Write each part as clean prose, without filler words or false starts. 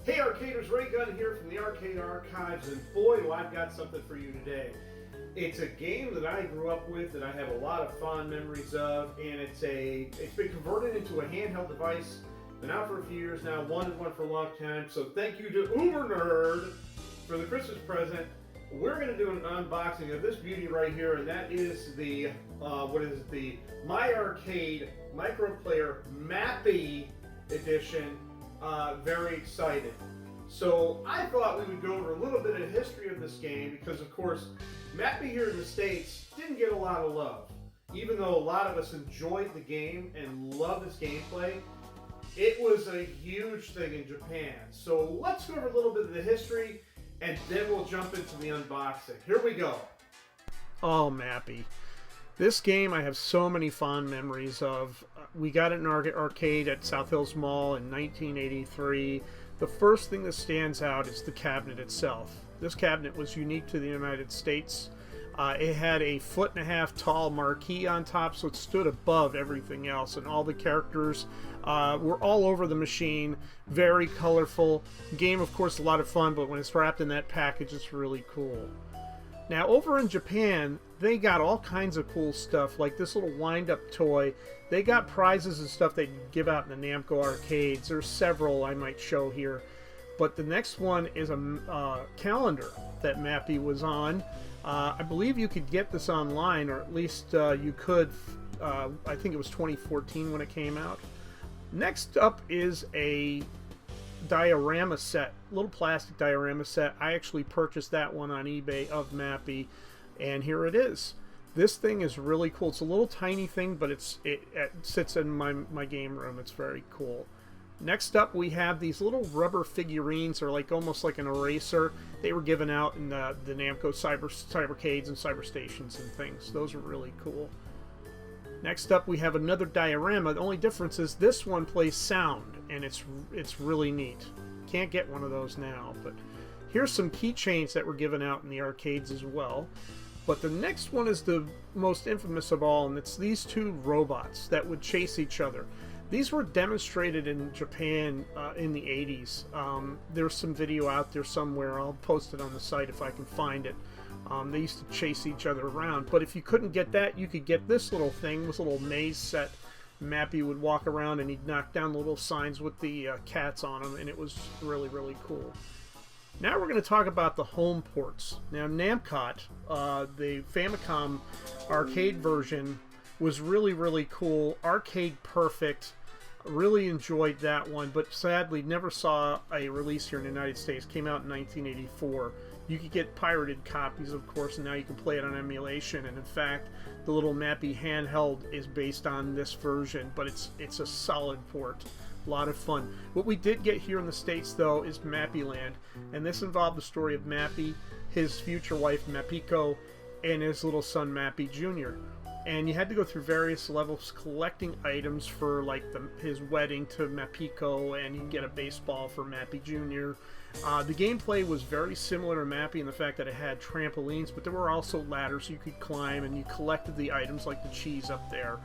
Hey Arcaders, RayGunn here from the Arcade Archives, and boy do I've got something for you today. It's a game that I grew up with that I have a lot of fond memories of, and it's been converted into a handheld device. Been out for a few years now, wanted one for a long time, so thank you to UberNerd for the Christmas present. We're going to do an unboxing of this beauty right here, and that is the the My Arcade Microplayer Mappy edition. Very excited. So I thought we would go over a little bit of history of this game because, of course, Mappy here in the States didn't get a lot of love. Even though a lot of us enjoyed the game and loved its gameplay, it was a huge thing in Japan. So let's go over a little bit of the history and then we'll jump into the unboxing. Here we go. Oh, Mappy. This game I have so many fond memories of. We got it in arcade at South Hills Mall in 1983. The first thing that stands out is the cabinet itself. This cabinet was unique to the United States. It had a 1.5 foot tall marquee on top, so it stood above everything else, and all the characters were all over the machine. Very colorful. Game, of course, a lot of fun, but when it's wrapped in that package, it's really cool. Now, over in Japan, they got all kinds of cool stuff, like this little wind-up toy. They got prizes and stuff they give out in the Namco arcades. There's several I might show here. But the next one is a calendar that Mappy was on. I believe you could get this online, or at least you could. I think it was 2014 when it came out. Next up is a diorama set, little plastic diorama set. I actually purchased that one on eBay of Mappy, and here it is. This thing is really cool. It's a little tiny thing, but it sits in my game room. It's very cool. Next up, we have these little rubber figurines, or almost like an eraser. They were given out in the Namco cybercades and cyber stations and things. Those are really cool. Next up, we have another diorama. The only difference is this one plays sound, and it's really neat. Can't get one of those now, but here's some keychains that were given out in the arcades as well. But the next one is the most infamous of all, and it's these two robots that would chase each other. These were demonstrated in Japan in the 80s. There's some video out there somewhere. I'll post it on the site if I can find it. They used to chase each other around. But if you couldn't get that, you could get this little thing, this little maze set. Mappy would walk around and he'd knock down the little signs with the cats on them, and it was really, really cool. Now we're going to talk about the home ports. Now Namcot, the Famicom arcade version, was really, really cool. Arcade perfect. Really enjoyed that one, but sadly never saw a release here in the United States. Came out in 1984. You could get pirated copies, of course, and now you can play it on emulation. And in fact, the little Mappy Handheld is based on this version, but it's a solid port. A lot of fun. What we did get here in the States, though, is Mappy Land, and this involved the story of Mappy, his future wife Mappiko, and his little son Mappy Jr. And you had to go through various levels collecting items for his wedding to Mappiko, and you can get a baseball for Mappy Jr. The gameplay was very similar to Mappy in the fact that it had trampolines, but there were also ladders you could climb, and you collected the items like the cheese up there.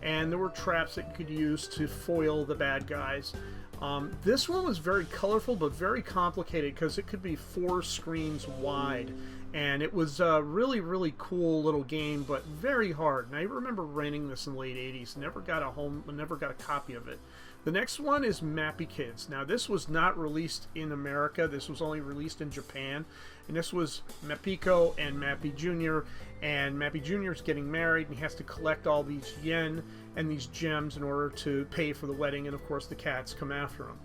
And there were traps that you could use to foil the bad guys. This one was very colorful but very complicated because it could be 4 screens wide. And it was a really, really cool little game, but very hard. And I remember renting this in the late 80s. Never got a copy of it. The next one is Mappy Kids. Now, this was not released in America. This was only released in Japan. And this was Mappiko and Mappy Jr. And Mappy Jr. is getting married, and he has to collect all these yen and these gems in order to pay for the wedding. And, of course, the cats come after him.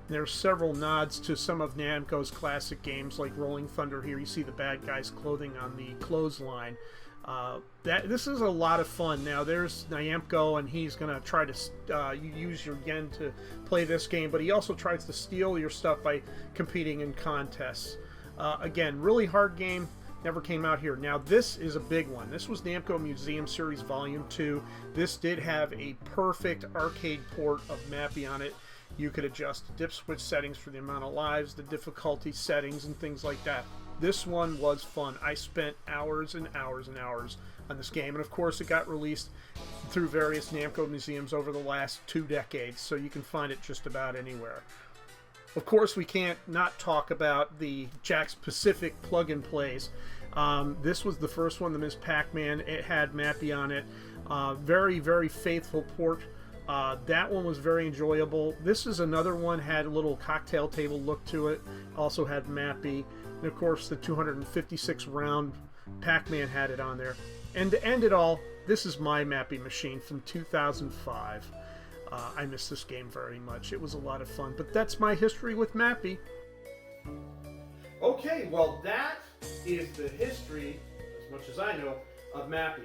There are several nods to some of Namco's classic games like Rolling Thunder. Here you see the bad guy's clothing on the clothesline. This is a lot of fun. Now there's Namco, and he's going to try to use your yen to play this game, but he also tries to steal your stuff by competing in contests. Again, really hard game. Never came out here. Now this is a big one. This was Namco Museum Series Volume 2. This did have a perfect arcade port of Mappy on it. You could adjust the dip switch settings for the amount of lives, the difficulty settings, and things like that. This one was fun. I spent hours and hours and hours on this game, and of course it got released through various Namco museums over the last 2 decades, so you can find it just about anywhere. Of course, we can't not talk about the Jack's Pacific plug-and plays. This was the first one, the Ms. Pac-Man. It had Mappy on it. Very, very faithful port. That one was very enjoyable. This is another one, had a little cocktail table look to it. Also had Mappy. And of course, the 256 round Pac-Man had it on there. And to end it all, this is my Mappy machine from 2005. I miss this game very much. It was a lot of fun. But that's my history with Mappy. Okay, well that is the history, as much as I know, of Mappy.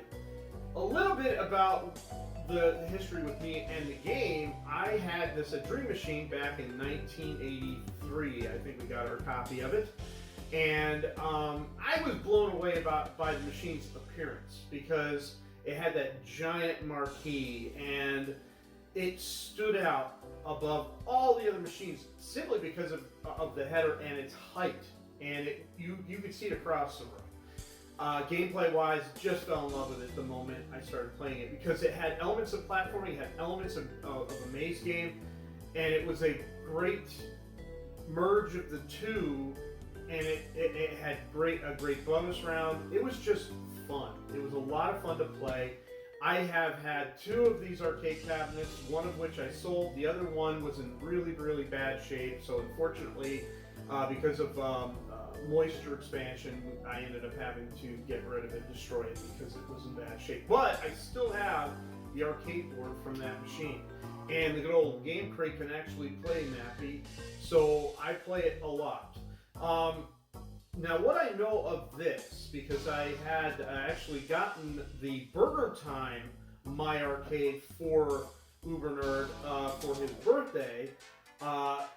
A little bit about the history with me and the game. I had this a Dream Machine back in 1983. I think we got our copy of it. And I was blown away by the machine's appearance because it had that giant marquee and it stood out above all the other machines simply because of the header and its height. And you could see it across the room. Gameplay wise, just fell in love with it the moment I started playing it because it had elements of platforming, it had elements of a maze game, and it was a great merge of the two. And it had a great bonus round. It was just fun. It was a lot of fun to play. I have had 2 of these arcade cabinets, one of which I sold. The other one was in really, really bad shape. So unfortunately, because of moisture expansion, I ended up having to get rid of it, destroy it, because it was in bad shape. But I still have the arcade board from that machine. And the good old Game Crate can actually play Mappy, so I play it a lot. Now what I know of this, because I had actually gotten the Burger Time My Arcade for UberNerd for his birthday,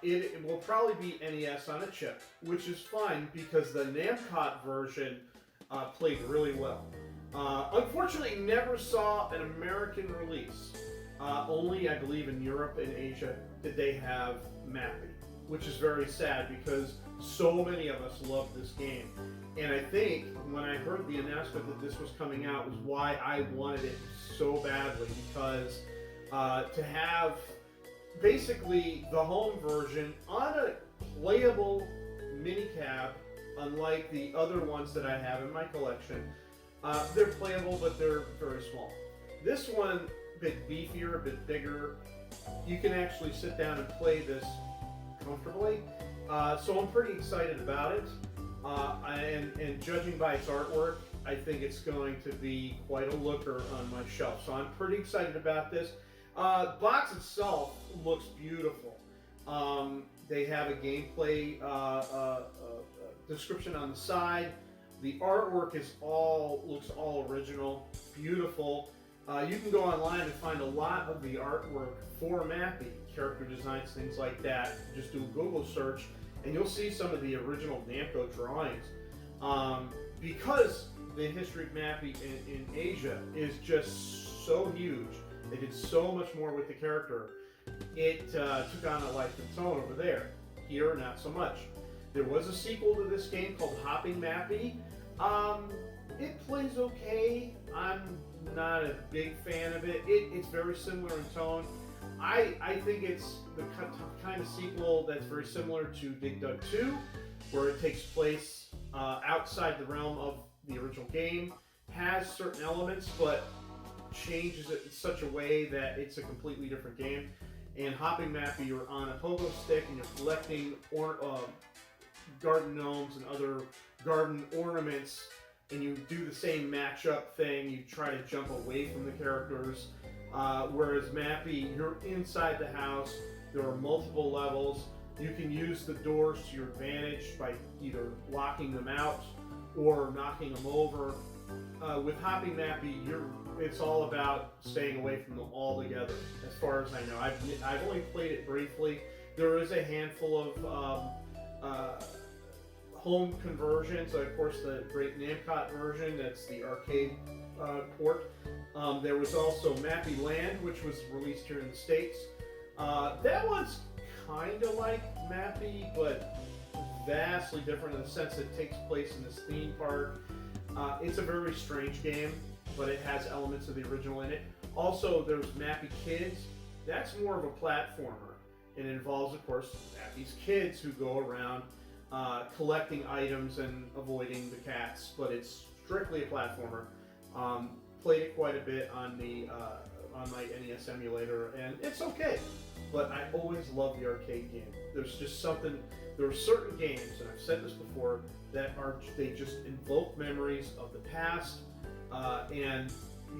it will probably be NES on a chip, which is fine because the Namcot version played really well. Unfortunately, never saw an American release. Only, I believe, in Europe and Asia did they have Mappy, which is very sad because so many of us love this game. And I think when I heard the announcement that this was coming out was why I wanted it so badly, because to have basically the home version on a playable minicab, unlike the other ones that I have in my collection, they're playable but they're very small. This one, a bit beefier, a bit bigger. You can actually sit down and play this comfortably. So I'm pretty excited about it, and judging by its artwork, I think it's going to be quite a looker on my shelf. So I'm pretty excited about this. The box itself looks beautiful. They have a gameplay description on the side. The artwork looks all original, beautiful. You can go online and find a lot of the artwork for Mappy, character designs, things like that. Just do a Google search and you'll see some of the original Namco drawings. Because the history of Mappy in Asia is just so huge, they did so much more with the character, it took on a life of its own over there. Here, not so much. There was a sequel to this game called Hopping Mappy. It plays okay. I'm not a big fan of it. It's very similar in tone. I think it's the kind of sequel that's very similar to Dig Dug 2, where it takes place outside the realm of the original game, has certain elements, but changes it in such a way that it's a completely different game. And Hopping Mappy, you're on a pogo stick and you're collecting garden gnomes and other garden ornaments, and you do the same match-up thing. You try to jump away from the characters. Whereas Mappy, you're inside the house. There are multiple levels. You can use the doors to your advantage by either locking them out or knocking them over. With Hopping Mappy, it's all about staying away from them altogether, as far as I know. I've only played it briefly. There is a handful of home conversions. Of course, the great Namcot version, that's the arcade port. There was also Mappy Land, which was released here in the States. That one's kind of like Mappy, but vastly different in the sense that it takes place in this theme park. It's a very strange game, but it has elements of the original in it. Also, there's Mappy Kids. That's more of a platformer. It involves, of course, these kids who go around collecting items and avoiding the cats, but it's strictly a platformer. Played it quite a bit on my NES emulator, and it's okay. But I always love the arcade game. There's just something. There are certain games, and I've said this before, that they just invoke memories of the past, and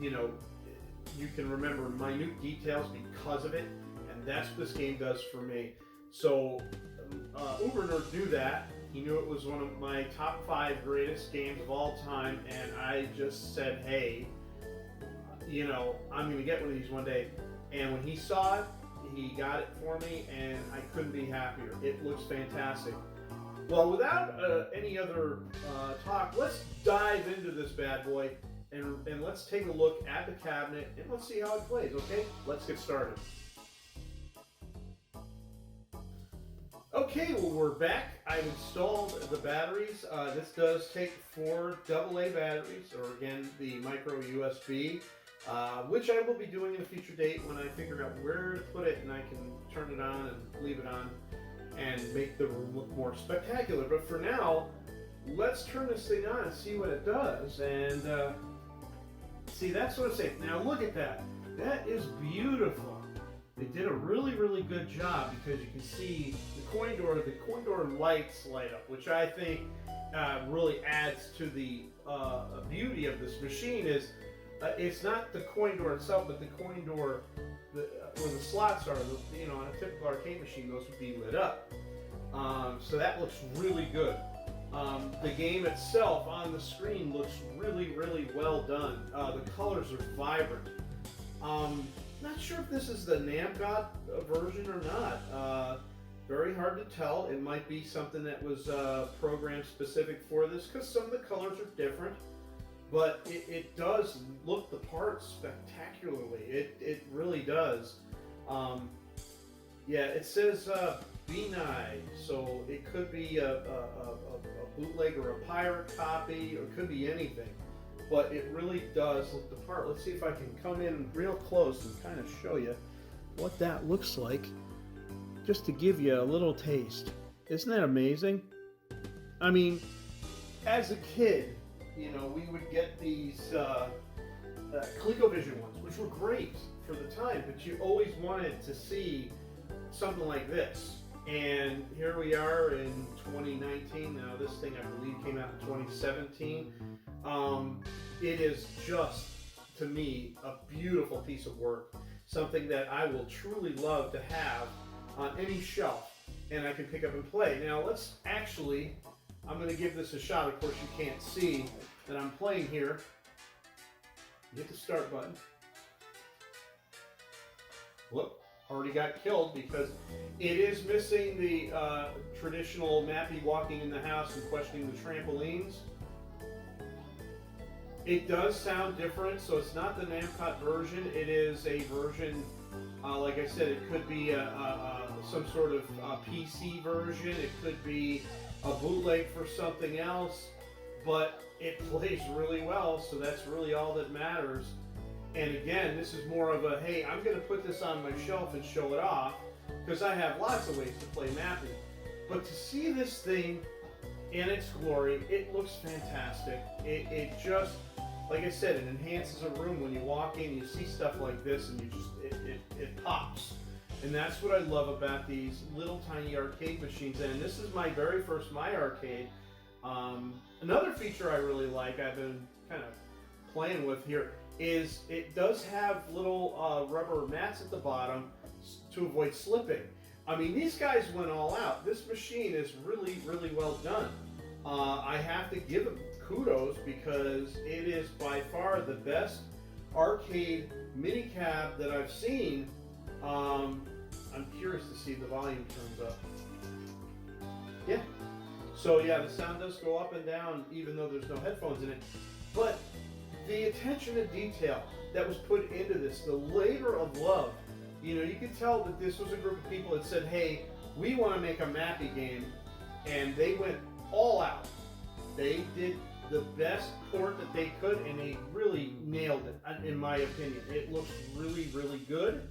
you can remember minute details because of it, and that's what this game does for me. So UberNerd knew that. He knew it was one of my top 5 greatest games of all time, and I just said, hey, I'm going to get one of these one day. And when he saw it, he got it for me, and I couldn't be happier. It looks fantastic. Well, without any other talk, let's dive into this bad boy, and let's take a look at the cabinet, and let's see how it plays, okay? Let's get started. Okay, well, we're back. I've installed the batteries. This does take 4 AA batteries, or again, the micro USB, which I will be doing in a future date when I figure out where to put it and I can turn it on and leave it on and make the room look more spectacular. But for now, let's turn this thing on and see what it does. And see, that's what I'm saying. Now look at that. That is beautiful. They did a really, really good job because you can see the coin door lights light up, which I think really adds to the beauty of this machine. Is it's not the coin door itself, but the coin door, where the slots are. On a typical arcade machine, those would be lit up. So that looks really good. The game itself on the screen looks really, really well done. The colors are vibrant. Not sure if this is the Namcot version or not. Very hard to tell. It might be something that was programmed specific for this, because some of the colors are different. But it does look the part spectacularly. It really does. Yeah, it says B9, so it could be a bootleg or a pirate copy, or it could be anything. But it really does look the part. Let's see if I can come in real close and kind of show you what that looks like, just to give you a little taste. Isn't that amazing? I mean, as a kid, we would get these ColecoVision ones, which were great for the time, but you always wanted to see something like this. And here we are in 2019. Now, this thing, I believe, came out in 2017. It is just, to me, a beautiful piece of work. Something that I will truly love to have on any shelf, and I can pick up and play. Now, I'm going to give this a shot. Of course, you can't see that I'm playing here. Hit the start button. Whoop, already got killed because it is missing the traditional Mappy walking in the house and questioning the trampolines. It does sound different, so it's not the Namcot version. It is a version, like I said, it could be some sort of PC version. It could be a bootleg for something else, but it plays really well, so that's really all that matters. And again, this is more of a, hey, I'm going to put this on my shelf and show it off, because I have lots of ways to play Mappy. But to see this thing in its glory, it looks fantastic. It just, like I said, it enhances a room. When you walk in, you see stuff like this, and it pops. And that's what I love about these little tiny arcade machines. And this is my very first My Arcade. Another feature I really like, I've been kind of playing with here, is it does have little rubber mats at the bottom to avoid slipping. I mean, these guys went all out. This machine is really, really well done. I have to give them kudos because it is by far the best arcade mini cab that I've seen. I'm curious to see if the volume turns up. Yeah. So yeah, the sound does go up and down even though there's no headphones in it. But the attention to detail that was put into this, the labor of love, you could tell that this was a group of people that said, hey, we want to make a Mappy game, and they went all out. They did the best port that they could, and they really nailed it, in my opinion. It looks really, really good.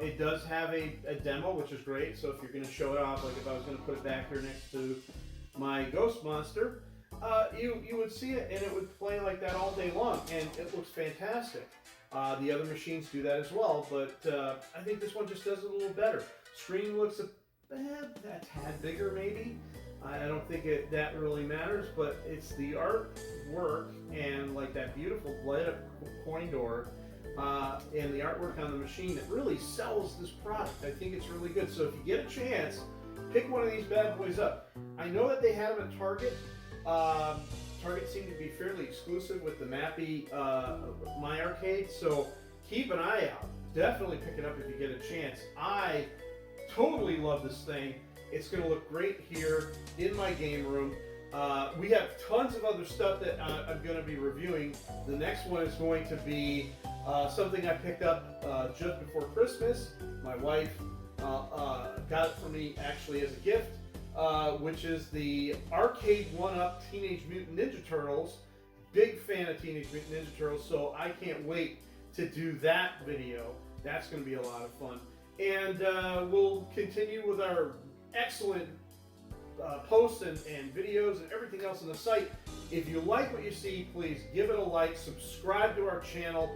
It does have a demo, which is great. So if you're going to show it off, like if I was going to put it back here next to my Ghost Monster, you would see it and it would play like that all day long, and it looks fantastic. The other machines do that as well, but I think this one just does it a little better. Screen looks a tad bigger maybe. I don't think that really matters, but it's the artwork and like that beautiful lit up coin door and the artwork on the machine that really sells this product. I think it's really good. So if you get a chance, pick one of these bad boys up. I know that they have them at Target. Target seemed to be fairly exclusive with the Mappy My Arcade, so keep an eye out. Definitely pick it up if you get a chance. I totally love this thing. It's going to look great here in my game room. We have tons of other stuff that I'm going to be reviewing. The next one is going to be something I picked up just before Christmas. My wife got it for me actually as a gift, which is the Arcade 1-Up Teenage Mutant Ninja Turtles. Big fan of Teenage Mutant Ninja Turtles, so I can't wait to do that video. That's going to be a lot of fun. And we'll continue with our excellent posts and videos and everything else on the site. If you like what you see, please give it a like, subscribe to our channel.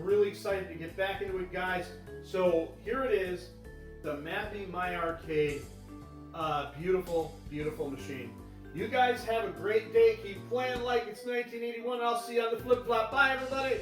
Really excited to get back into it, guys. So here it is, the Mappy My Arcade. Beautiful, beautiful machine. You guys have a great day. Keep playing like it's 1981. I'll see you on the flip-flop. Bye, everybody.